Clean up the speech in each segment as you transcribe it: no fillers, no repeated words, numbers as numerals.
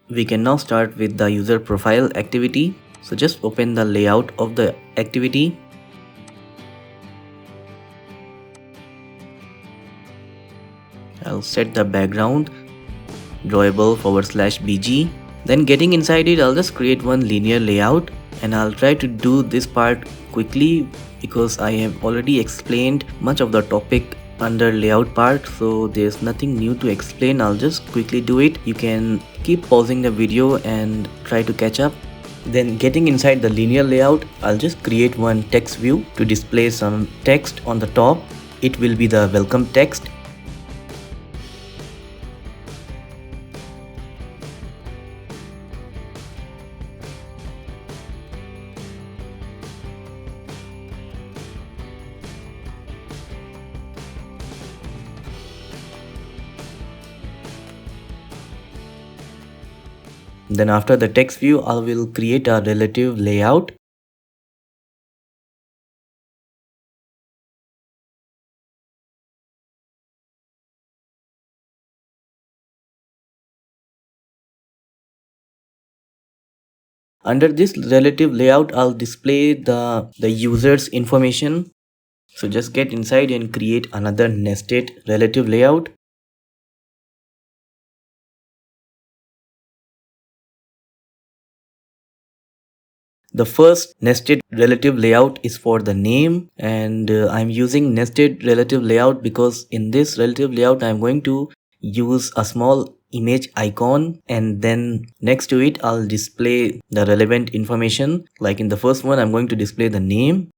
We can now start with the user profile activity. So just open the layout of the activity. I'll set the background drawable/bg. Then getting inside it, I'll just create one linear layout, and I'll try to do this part quickly because I have already explained much of the topic under layout part, so there's nothing new to explain. I'll just quickly do it. You can keep pausing the video and try to catch up. Then getting inside the linear layout, I'll just create one text view to display some text on the top. It will be the welcome text. Then after the text view, I will create a relative layout. Under this relative layout, I'll display the user's information. So just get inside and create another nested relative layout. The first nested relative layout is for the name, and I'm using nested relative layout because in this relative layout I'm going to use a small image icon, and then next to it I'll display the relevant information. Like in the first one, I'm going to display the name.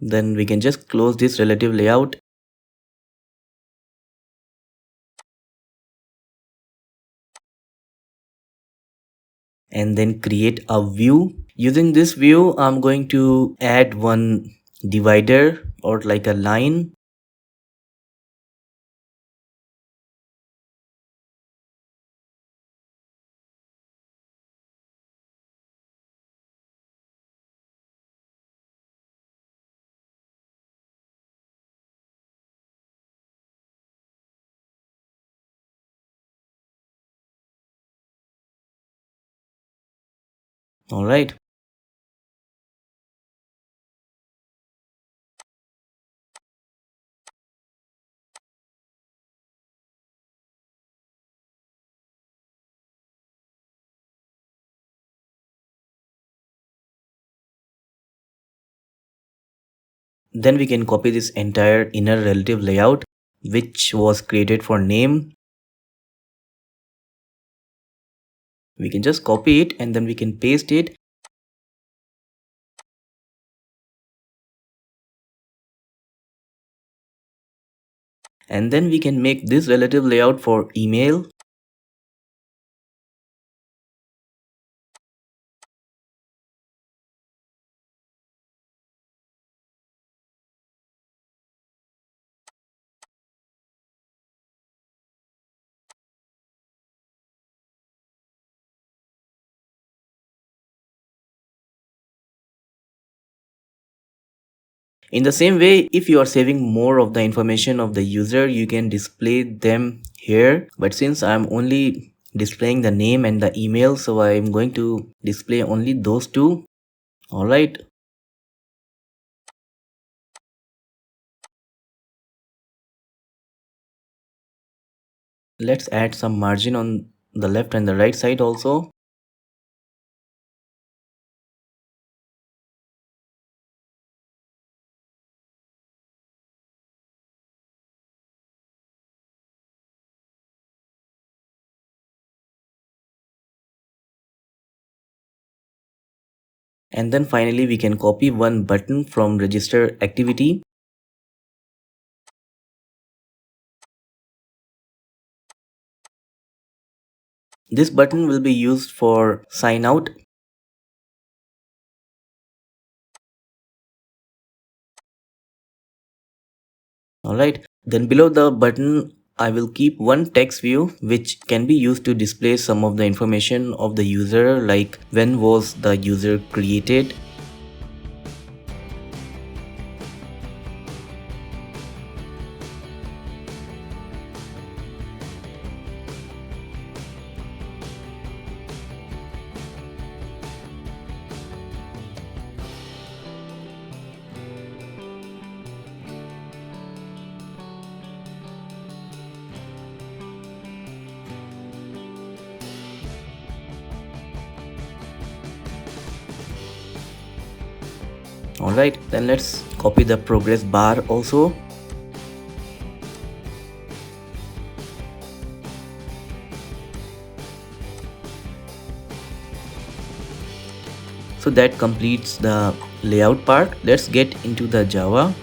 Then we can just close this relative layout. And then create a view. Using this view, I'm going to add one divider or like a line. All right. Then we can copy this entire inner relative layout, which was created for name. We can just copy it and then we can paste it. And then we can make this relative layout for email. In the same way, if you are saving more of the information of the user, you can display them here. But since I'm only displaying the name and the email, so I'm going to display only those two. All right. Let's add some margin on the left and the right side also. And then finally we can copy one button from register activity. This button will be used for sign out. Alright, then below the button I will keep one text view which can be used to display some of the information of the user, like when was the user created. Alright, then let's copy the progress bar also. So that completes the layout part. Let's get into the Java.